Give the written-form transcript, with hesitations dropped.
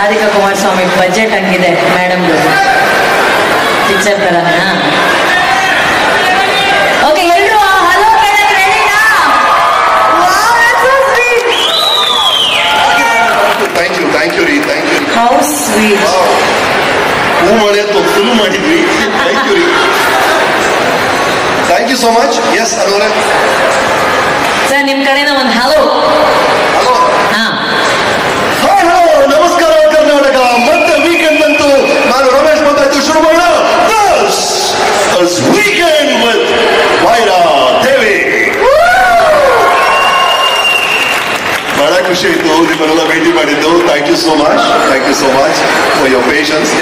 Radhika Kumaraswamy budget ಹಂಗಿದೆ ಮೇಡಮ್ದು picture ತರನಾ. ಓಕೆ ಎಲ್ಲರೂ ಹಲೋ ಮೇಡಮ್ ರೆಡಿನಾ? ಥ್ಯಾಂಕ್ ಯು ರೀ. How sweet. ಹೂ ಮಳೆ ಫುಲ್ ಮಾಡಿದ್ವಿ. ಥ್ಯಾಂಕ್ ಯು ರೀ. Thank you so much. Yes ಅಲ್ವರೇ ಸರ್ ನಿಮ್ ಕಡೆಯಿಂದ ಒಂದು ಹಲೋ. ಹಲೋ ಹಾ ಹಲೋ ನಮಸ್ಕಾರ ಕರ್ನಾಟಕ. ಮತ್ತೆ ವೀಕೆಂಡ್ ಬಂತು. ನಾನು ರಮೇಶ್ ಮಾತಾಡ್ತು. ಶುರು ಮಾಡೋಣ. Weekend with Vaira Devi. ಬಹಳ ಖುಷಿ ಆಯ್ತು ನಿಮ್ಮನ್ನೆಲ್ಲ ಭೇಟಿ ಮಾಡಿದ್ದು. Thank you so much for your patience.